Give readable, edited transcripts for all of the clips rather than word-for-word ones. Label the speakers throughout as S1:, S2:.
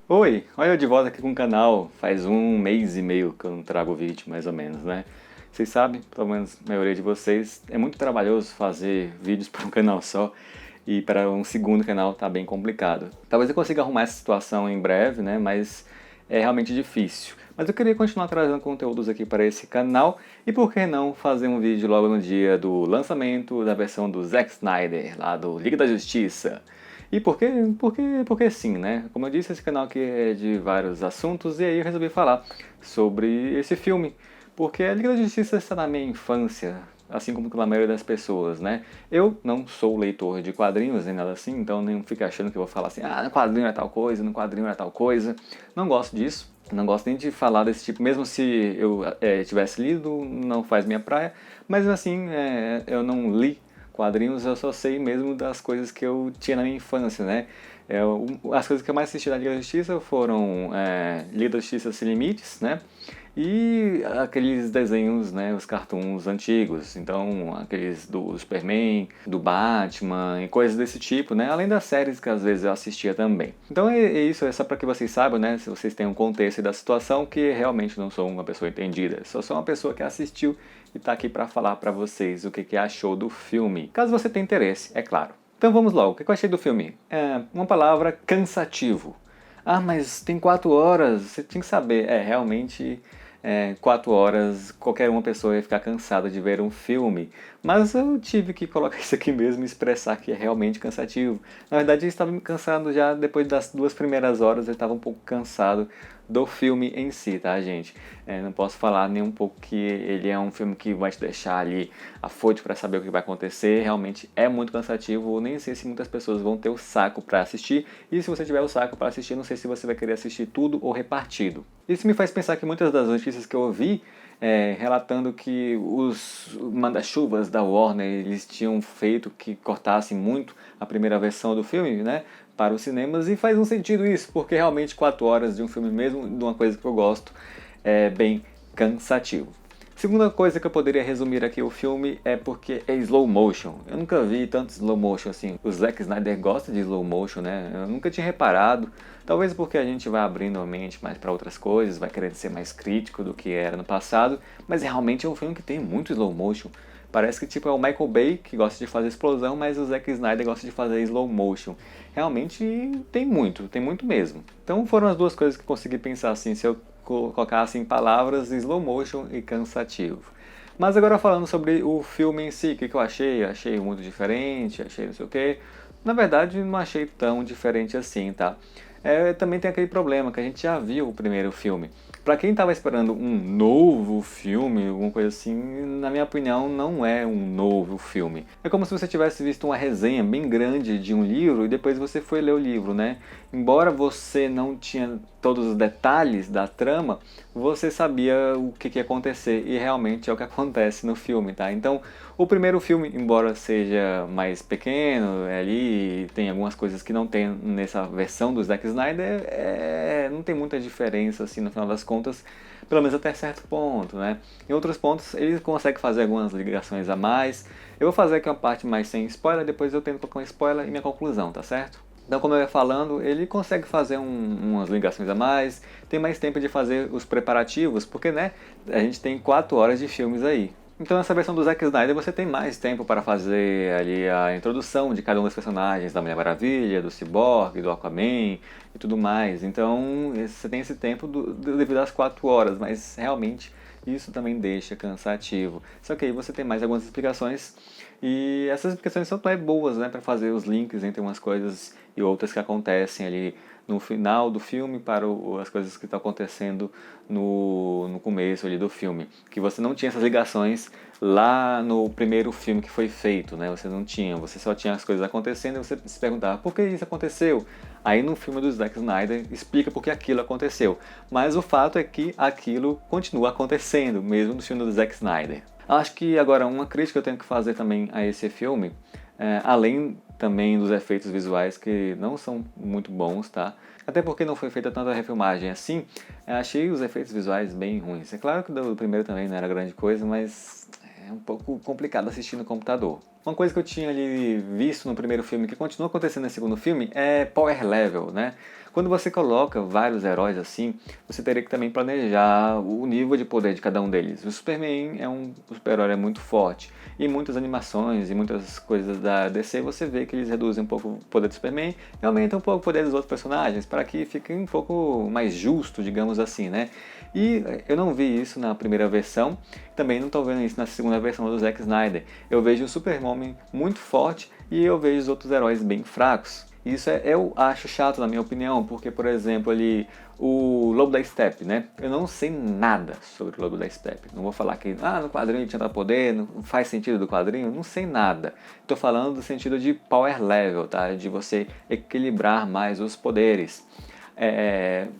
S1: Oi, olha eu de volta aqui com o canal. Faz um mês e meio que eu não trago vídeo, mais ou menos, né? Vocês sabem, pelo menos a maioria de vocês, é muito trabalhoso fazer vídeos para um canal só e para um segundo canal tá bem complicado. Talvez eu consiga arrumar essa situação em breve, né? Mas é realmente difícil. Mas eu queria continuar trazendo conteúdos aqui para esse canal e por que não fazer um vídeo logo no dia do lançamento da versão do Zack Snyder, lá do Liga da Justiça. E porque sim, né? Como eu disse, esse canal aqui é de vários assuntos e aí eu resolvi falar sobre esse filme. Porque a Liga da Justiça está na minha infância, assim como na maioria das pessoas, né? Eu não sou leitor de quadrinhos nem nada assim, então nem fica achando que eu vou falar assim, no quadrinho é tal coisa, no quadrinho é tal coisa. Não gosto disso. Não gosto nem de falar desse tipo, mesmo se eu tivesse lido, não faz minha praia, mas assim, eu não li quadrinhos, eu só sei mesmo das coisas que eu tinha na minha infância, né? As coisas que eu mais assisti da Liga da Justiça foram Liga da Justiça Sem Limites, né? E aqueles desenhos, né, os cartoons antigos, então aqueles do Superman, do Batman e coisas desse tipo, né, além das séries que às vezes eu assistia também. Então é isso, é só para que vocês saibam, né, se vocês têm um contexto da situação, que realmente não sou uma pessoa entendida, só sou uma pessoa que assistiu e está aqui para falar para vocês o que achou do filme, caso você tenha interesse, é claro. Então vamos lá, o que eu achei do filme? Uma palavra: cansativo. Ah, mas tem 4 horas, você tinha que saber. Realmente, 4 horas, qualquer uma pessoa ia ficar cansada de ver um filme. Mas eu tive que colocar isso aqui mesmo e expressar que é realmente cansativo. Na verdade, eu estava me cansando já depois das 2 primeiras horas, eu estava um pouco cansado do filme em si, tá, gente? Não posso falar nem um pouco que ele é um filme que vai te deixar ali afoito para saber o que vai acontecer. Realmente é muito cansativo. Nem sei se muitas pessoas vão ter o saco para assistir. E se você tiver o saco para assistir, não sei se você vai querer assistir tudo ou repartido. Isso me faz pensar que muitas das notícias que eu ouvi relatando que os manda-chuvas da Warner eles tinham feito que cortassem muito a primeira versão do filme, né, para os cinemas, e faz um sentido isso, porque realmente 4 horas de um filme, mesmo de uma coisa que eu gosto, é bem cansativo. Segunda coisa que eu poderia resumir aqui o filme é porque é slow motion. Eu nunca vi tanto slow motion assim. O Zack Snyder gosta de slow motion, né? Eu nunca tinha reparado. Talvez porque a gente vai abrindo a mente mais para outras coisas, vai querendo ser mais crítico do que era no passado. Mas realmente é um filme que tem muito slow motion. Parece que tipo é o Michael Bay que gosta de fazer explosão, mas o Zack Snyder gosta de fazer slow motion. Realmente tem muito mesmo. Então foram as duas coisas que eu consegui pensar assim, se eu colocasse em palavras: slow motion e cansativo. Mas agora falando sobre o filme em si, o que eu achei? Achei muito diferente, achei não sei o que. Na verdade, não achei tão diferente assim, tá? Também tem aquele problema que a gente já viu o primeiro filme. Pra quem tava esperando um novo filme, alguma coisa assim, na minha opinião, não é um novo filme. É como se você tivesse visto uma resenha bem grande de um livro e depois você foi ler o livro, né? Embora você não tinha todos os detalhes da trama, você sabia o que ia acontecer e realmente é o que acontece no filme, tá? Então, o primeiro filme, embora seja mais pequeno, ali tem algumas coisas que não tem nessa versão do Zack Snyder, não tem muita diferença assim no final das contas, pelo menos até certo ponto, né? Em outros pontos ele consegue fazer algumas ligações a mais. Eu vou fazer aqui uma parte mais sem spoiler, depois eu tento colocar um spoiler e minha conclusão, tá certo? Então, como eu ia falando, ele consegue fazer umas ligações a mais, tem mais tempo de fazer os preparativos, porque né, a gente tem 4 horas de filmes aí. Então nessa versão do Zack Snyder você tem mais tempo para fazer ali a introdução de cada um dos personagens, da Mulher Maravilha, do Cyborg, do Aquaman e tudo mais. Então você tem esse tempo devido às 4 horas, mas realmente isso também deixa cansativo. Só que aí você tem mais algumas explicações e essas explicações são até boas, né, para fazer os links entre umas coisas e outras que acontecem ali no final do filme para as coisas que estão acontecendo no começo ali do filme. Que você não tinha essas ligações lá no primeiro filme que foi feito, né? Você não tinha, você só tinha as coisas acontecendo e você se perguntava por que isso aconteceu. Aí no filme do Zack Snyder explica por que aquilo aconteceu. Mas o fato é que aquilo continua acontecendo, mesmo no filme do Zack Snyder. Acho que agora uma crítica que eu tenho que fazer também a esse filme, além também dos efeitos visuais que não são muito bons, tá? Até porque não foi feita tanta refilmagem assim, achei os efeitos visuais bem ruins. É claro que o do primeiro também não era grande coisa, mas é um pouco complicado assistir no computador. Uma coisa que eu tinha ali visto no primeiro filme, que continua acontecendo no segundo filme, é power level, né? Quando você coloca vários heróis assim, você teria que também planejar o nível de poder de cada um deles. O Superman é um super-herói muito forte. E em muitas animações e muitas coisas da DC você vê que eles reduzem um pouco o poder do Superman e aumentam um pouco o poder dos outros personagens para que fique um pouco mais justo, digamos assim, né? E eu não vi isso na primeira versão, também não estou vendo isso na segunda versão do Zack Snyder. Eu vejo o Superman muito forte e eu vejo os outros heróis bem fracos. Isso eu acho chato, na minha opinião, porque, por exemplo, ali, o Lobo da Steppe, né? Eu não sei nada sobre o Lobo da Steppe. Não vou falar que, no quadrinho ele tinha tal poder, não faz sentido do quadrinho, não sei nada. Estou falando do sentido de power level, tá? De você equilibrar mais os poderes.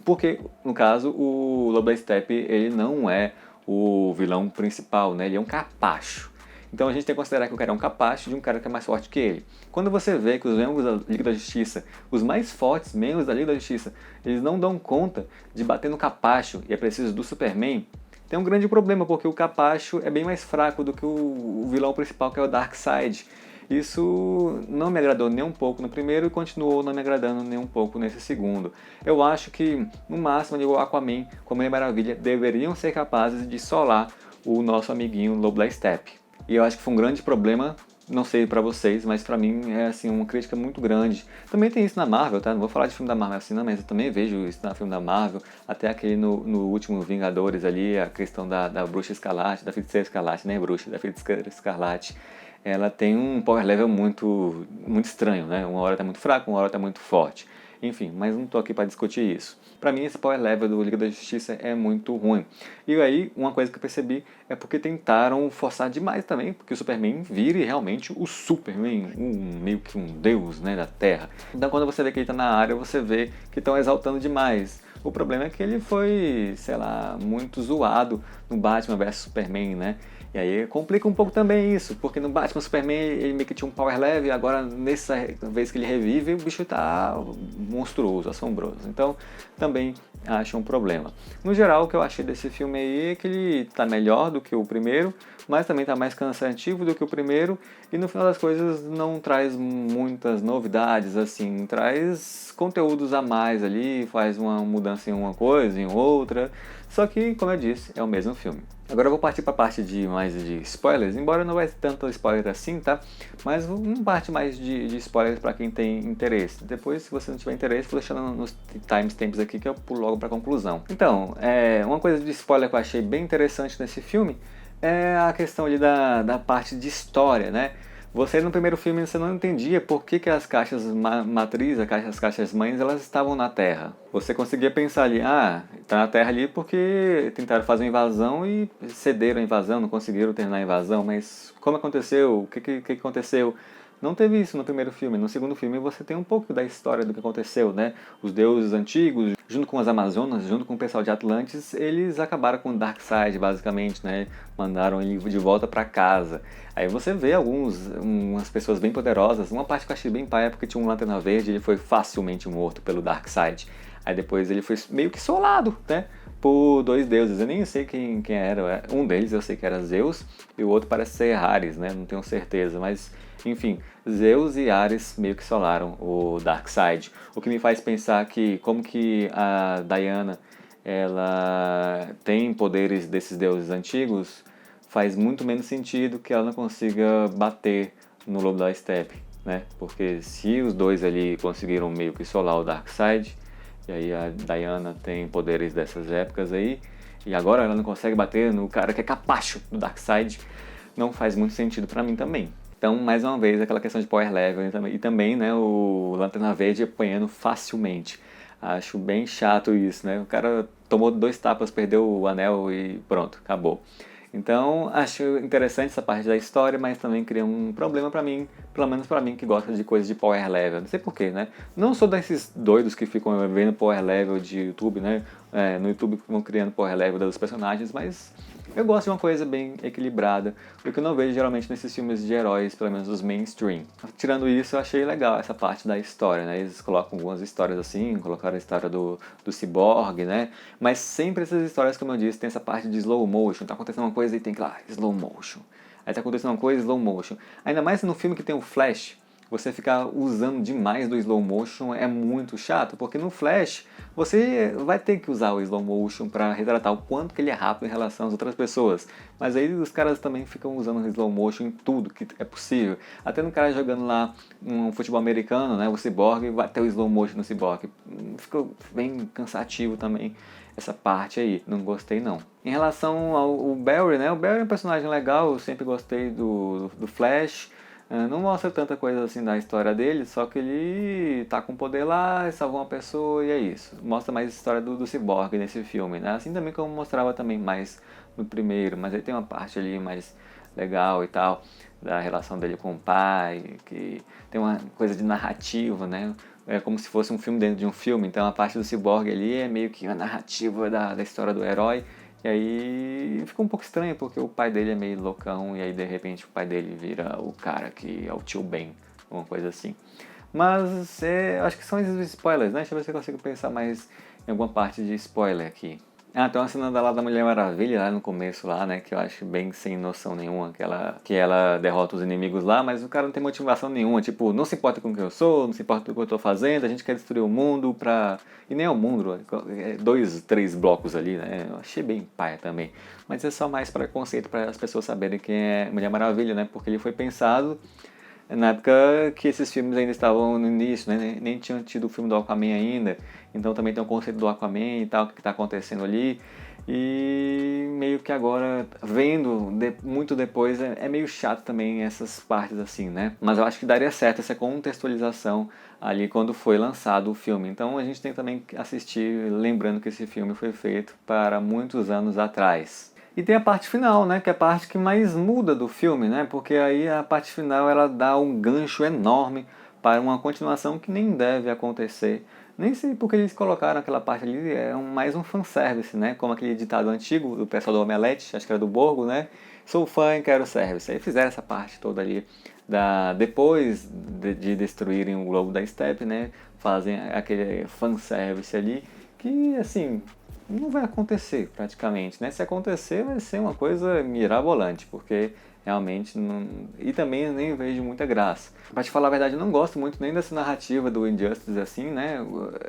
S1: Porque, no caso, o Lobo da Steppe, ele não é o vilão principal, né? Ele é um capacho. Então a gente tem que considerar que o cara é um capacho de um cara que é mais forte que ele. Quando você vê que os membros da Liga da Justiça, os mais fortes membros da Liga da Justiça, eles não dão conta de bater no capacho e é preciso do Superman, tem um grande problema, porque o capacho é bem mais fraco do que o vilão principal, que é o Darkseid. Isso não me agradou nem um pouco no primeiro e continuou não me agradando nem um pouco nesse segundo. Eu acho que, no máximo, o Aquaman com a Mulher Maravilha deveriam ser capazes de solar o nosso amiguinho Lobo da Steppe. E eu acho que foi um grande problema, não sei pra vocês, mas pra mim é assim uma crítica muito grande. Também tem isso na Marvel, tá? Não vou falar de filme da Marvel assim, não, mas eu também vejo isso na filme da Marvel. Até aquele no último Vingadores ali, a questão da Bruxa Escarlate, da Feiticeira Escarlate, né? Bruxa, da Feiticeira Escarlate. Ela tem um power level muito estranho, né? Uma hora tá muito fraco, uma hora tá muito forte. Enfim, mas não tô aqui para discutir isso. Para mim, esse power level do Liga da Justiça é muito ruim. E aí, uma coisa que eu percebi é porque tentaram forçar demais também, porque o Superman vire realmente o Superman, meio que um deus, né, da Terra. Então, quando você vê que ele tá na área, você vê que estão exaltando demais. O problema é que ele foi, sei lá, muito zoado no Batman vs Superman, né? E aí complica um pouco também isso, porque no Batman Superman ele meio que tinha um power level e agora nessa vez que ele revive o bicho tá monstruoso, assombroso. Então também acho um problema. No geral o que eu achei desse filme aí é que ele tá melhor do que o primeiro, mas também tá mais cansativo do que o primeiro e no final das coisas não traz muitas novidades assim, traz conteúdos a mais ali, faz uma mudança em uma coisa, em outra, só que, como eu disse, é o mesmo filme. Agora eu vou partir para a parte mais de spoilers, embora não vai ter tanto spoiler assim, tá? Mas uma parte mais de spoilers para quem tem interesse. Depois, se você não tiver interesse, vou deixar nos timestamps aqui que eu pulo logo para a conclusão. Então, uma coisa de spoiler que eu achei bem interessante nesse filme é a questão ali da parte de história, né? Você no primeiro filme você não entendia por que as caixas matriz, as caixas mães, elas estavam na Terra. Você conseguia pensar ali, tá na Terra ali porque tentaram fazer uma invasão e cederam a invasão, não conseguiram terminar a invasão, mas como aconteceu? O que aconteceu? Não teve isso no primeiro filme. No segundo filme você tem um pouco da história do que aconteceu, né? Os deuses antigos, junto com as Amazonas, junto com o pessoal de Atlantis, eles acabaram com o Darkseid, basicamente, né? Mandaram ele de volta para casa. Aí você vê umas pessoas bem poderosas. Uma parte que eu achei bem paia, porque tinha um Lanterna Verde, ele foi facilmente morto pelo Darkseid. Aí depois ele foi meio que solado, né? Por dois deuses. Eu nem sei quem era. Um deles eu sei que era Zeus e o outro parece ser Ares, né? Não tenho certeza, mas enfim, Zeus e Ares meio que solaram o Darkseid. O que me faz pensar que como que a Diana ela tem poderes desses deuses antigos, faz muito menos sentido que ela não consiga bater no Lobo da Steppe, né? Porque se os dois ali conseguiram meio que solar o Darkseid, e aí a Diana tem poderes dessas épocas aí, e agora ela não consegue bater no cara que é capacho do Darkseid, não faz muito sentido pra mim também. Então, mais uma vez, aquela questão de power level e também, né, o Lanterna Verde apanhando facilmente. Acho bem chato isso, né? O cara tomou 2 tapas, perdeu o anel e pronto, acabou. Então, acho interessante essa parte da história, mas também cria um problema pra mim, pelo menos pra mim que gosta de coisas de power level. Não sei porquê, né? Não sou desses doidos que ficam vendo power level de YouTube, né? No YouTube vão criando power level dos personagens, mas eu gosto de uma coisa bem equilibrada, o que eu não vejo geralmente nesses filmes de heróis, pelo menos os mainstream. Tirando isso, eu achei legal essa parte da história, né? Eles colocam algumas histórias assim, colocaram a história do Cyborg, né? Mas sempre essas histórias, como eu disse, tem essa parte de slow motion, tá acontecendo uma coisa e tem que ir lá, slow motion. Aí tá acontecendo uma coisa, slow motion. Ainda mais no filme que tem o Flash, você ficar usando demais do slow motion é muito chato, porque no Flash você vai ter que usar o slow motion para retratar o quanto que ele é rápido em relação às outras pessoas. Mas aí os caras também ficam usando o slow motion em tudo que é possível. Até no cara jogando lá um futebol americano, né, o Cyborg, vai ter o slow motion no Cyborg. Ficou bem cansativo também essa parte aí, não gostei não. Em relação ao Barry, né, o Barry é um personagem legal, eu sempre gostei do Flash. Não mostra tanta coisa assim da história dele, só que ele tá com poder lá, salvou uma pessoa e é isso. Mostra mais a história do Cyborg nesse filme, né? Assim também como mostrava também mais no primeiro, mas aí tem uma parte ali mais legal e tal, da relação dele com o pai, que tem uma coisa de narrativa, né? É como se fosse um filme dentro de um filme, então a parte do Cyborg ali é meio que a narrativa da história do herói. E aí ficou um pouco estranho, porque o pai dele é meio loucão, e aí de repente o pai dele vira o cara que é o tio Ben, uma coisa assim. Mas acho que são esses spoilers, né? Deixa eu ver se eu consigo pensar mais em alguma parte de spoiler aqui. Ah, tem uma cena lá da Mulher Maravilha, lá no começo, lá, né? Que eu acho bem sem noção nenhuma, que ela derrota os inimigos lá, mas o cara não tem motivação nenhuma. Tipo, não se importa com o que eu sou, não se importa com o que eu tô fazendo, a gente quer destruir o mundo pra... E nem é o mundo, 2, 3 blocos ali, né? Eu achei bem paia também. Mas é só mais preconceito para as pessoas saberem quem é Mulher Maravilha, né? Porque ele foi pensado na época que esses filmes ainda estavam no início, né? Nem tinham tido o filme do Aquaman ainda, então também tem o conceito do Aquaman e tal, o que está acontecendo ali, e meio que agora, vendo muito depois, é meio chato também essas partes assim, né? Mas eu acho que daria certo essa contextualização ali quando foi lançado o filme, então a gente tem também que assistir lembrando que esse filme foi feito para muitos anos atrás. E tem a parte final, né, que é a parte que mais muda do filme, né, porque aí a parte final ela dá um gancho enorme para uma continuação que nem deve acontecer. Nem sei porque eles colocaram aquela parte ali, mais um fanservice, né, como aquele ditado antigo do pessoal do Omelete, acho que era do Borgo, né, sou fã e quero service. Aí fizeram essa parte toda ali, depois de destruírem o globo da Steppe, né, fazem aquele fanservice ali, que assim... não vai acontecer praticamente, né? Se acontecer vai ser uma coisa mirabolante, porque realmente não... E também eu nem vejo muita graça. Pra te falar a verdade, eu não gosto muito nem dessa narrativa do Injustice assim, né?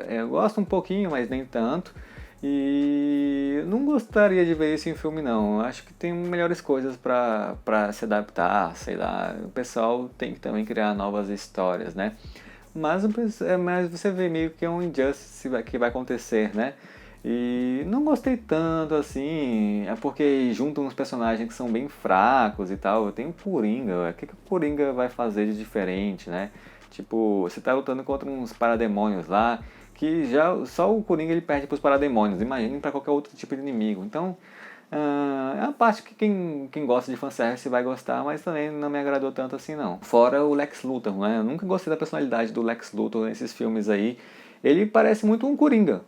S1: Eu gosto um pouquinho, mas nem tanto. E não gostaria de ver isso em filme não. Acho que tem melhores coisas pra se adaptar, sei lá. O pessoal tem que também criar novas histórias, né? Mas você vê meio que é um Injustice que vai acontecer, né? E não gostei tanto assim, é porque juntam uns personagens que são bem fracos e tal. Tem o Coringa, o que o Coringa vai fazer de diferente, né? Tipo, você tá lutando contra uns parademônios lá, que já só o Coringa ele perde pros parademônios, imagine pra qualquer outro tipo de inimigo. Então, é uma parte que quem gosta de fanservice vai gostar, mas também não me agradou tanto assim não. Fora o Lex Luthor, né? Eu nunca gostei da personalidade do Lex Luthor nesses filmes aí. Ele parece muito um Coringa.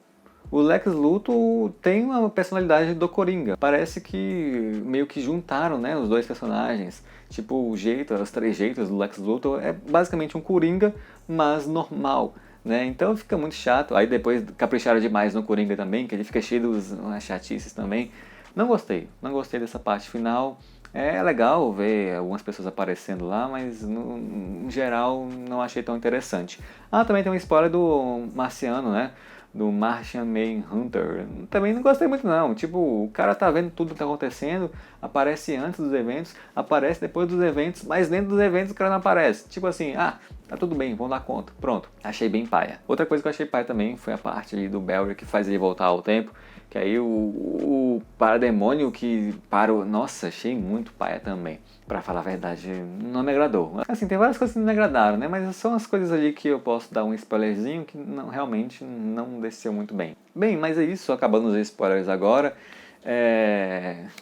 S1: O Lex Luthor tem uma personalidade do Coringa. Parece que meio que juntaram, né, os dois personagens. Tipo, os três jeitos do Lex Luthor é basicamente um Coringa, mas normal, né? Então fica muito chato. Aí depois capricharam demais no Coringa também, que ele fica cheio de umas chatices também. Não gostei dessa parte final. É legal ver algumas pessoas aparecendo lá, mas no geral não achei tão interessante. Ah, também tem uma spoiler do Marciano, né? Do Martian Manhunter. Também não gostei muito não. Tipo, o cara tá vendo tudo que tá acontecendo, aparece antes dos eventos, aparece depois dos eventos, mas dentro dos eventos o cara não aparece. Tipo assim, tá tudo bem, vamos dar conta. Pronto, achei bem paia. Outra coisa que eu achei paia também foi a parte ali do Barry que faz ele voltar ao tempo. Que aí o parademônio que para o... Nossa, achei muito paia também. Pra falar a verdade, não me agradou. Assim, tem várias coisas que não me agradaram, né? Mas são as coisas ali que eu posso dar um spoilerzinho que realmente não desceu muito bem. Bem, mas é isso, acabando os spoilers agora.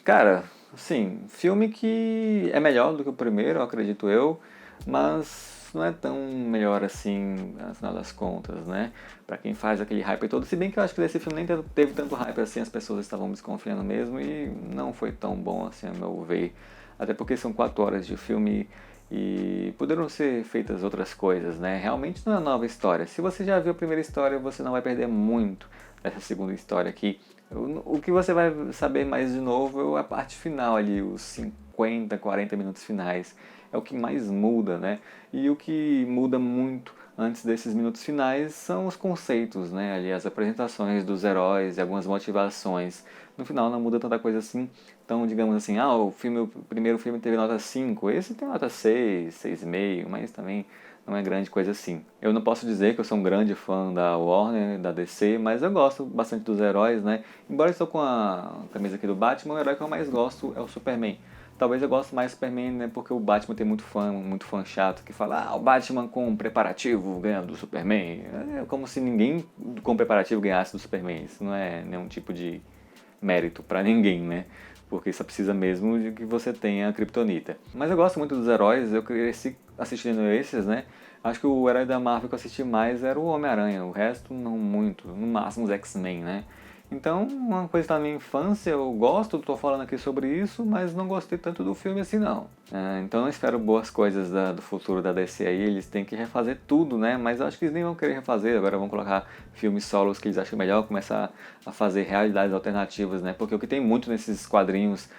S1: Cara, assim, filme que é melhor do que o primeiro, acredito eu. Mas não é tão melhor assim, no final das contas, né? Pra quem faz aquele hype todo. Se bem que eu acho que desse filme nem teve tanto hype assim, as pessoas estavam desconfiando mesmo. E não foi tão bom assim, a meu ver. Até porque são 4 horas de filme e poderam ser feitas outras coisas, né? Realmente não é uma nova história. Se você já viu a primeira história, você não vai perder muito dessa segunda história aqui. O que você vai saber mais de novo é a parte final ali, os 50, 40 minutos finais. É o que mais muda, né? E o que muda muito antes desses minutos finais são os conceitos, né? Ali as apresentações dos heróis e algumas motivações. No final não muda tanta coisa assim. Então, digamos assim, o primeiro filme teve nota 5, esse tem nota 6, 6,5, mas também não é grande coisa assim. Eu não posso dizer que eu sou um grande fã da Warner, da DC, mas eu gosto bastante dos heróis, né? Embora eu estou com a camisa aqui do Batman, o herói que eu mais gosto é o Superman. Talvez eu goste mais do Superman, né? Porque o Batman tem muito fã chato que fala, o Batman com preparativo ganha do Superman. É como se ninguém com preparativo ganhasse do Superman. Isso não é nenhum tipo de mérito pra ninguém, né? Porque só precisa mesmo de que você tenha a Kryptonita. Mas eu gosto muito dos heróis, eu cresci assistindo esses, né? Acho que o herói da Marvel que eu assisti mais era o Homem-Aranha, o resto não muito, no máximo os X-Men, né? Então, uma coisa da minha infância, eu gosto, tô falando aqui sobre isso, mas não gostei tanto do filme assim não. Então eu espero boas coisas do futuro da DC aí, eles têm que refazer tudo, né? Mas acho que eles nem vão querer refazer, agora vão colocar filmes solos que eles acham melhor, começar a fazer realidades alternativas, né? Porque o que tem muito nesses quadrinhos,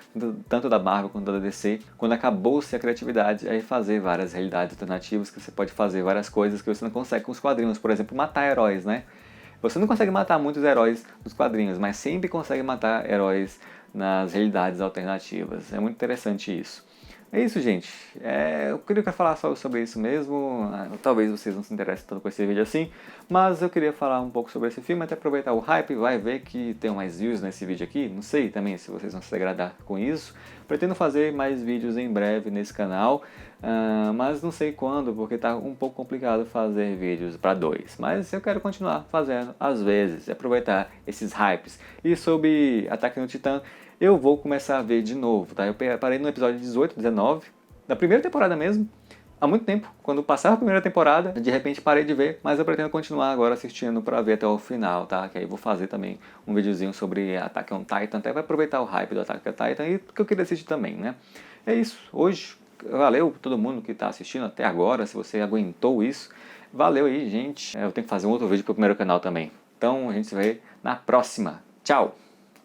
S1: tanto da Marvel quanto da DC, quando acabou-se a criatividade, é fazer várias realidades alternativas, que você pode fazer várias coisas que você não consegue com os quadrinhos, por exemplo, matar heróis, né? Você não consegue matar muitos heróis nos quadrinhos, mas sempre consegue matar heróis nas realidades alternativas. É muito interessante isso. É isso, gente. Eu queria falar só sobre isso mesmo. Talvez vocês não se interessem tanto com esse vídeo assim, mas eu queria falar um pouco sobre esse filme, até aproveitar o hype, vai ver que tem mais views nesse vídeo aqui. Não sei também se vocês vão se agradar com isso. Pretendo fazer mais vídeos em breve nesse canal, mas não sei quando, porque tá um pouco complicado fazer vídeos para dois. Mas eu quero continuar fazendo às vezes, aproveitar esses hypes. E sobre Ataque no Titã, eu vou começar a ver de novo, tá? Eu parei no episódio 18, 19, da primeira temporada mesmo, há muito tempo. Quando passava a primeira temporada, de repente parei de ver, mas eu pretendo continuar agora assistindo pra ver até o final, tá? Que aí eu vou fazer também um videozinho sobre Attack on Titan, até vai aproveitar o hype do Attack on Titan e que eu queria assistir também, né? É isso, hoje, valeu todo mundo que tá assistindo até agora, se você aguentou isso, valeu aí, gente. Eu tenho que fazer um outro vídeo pro primeiro canal também. Então a gente se vê na próxima. Tchau!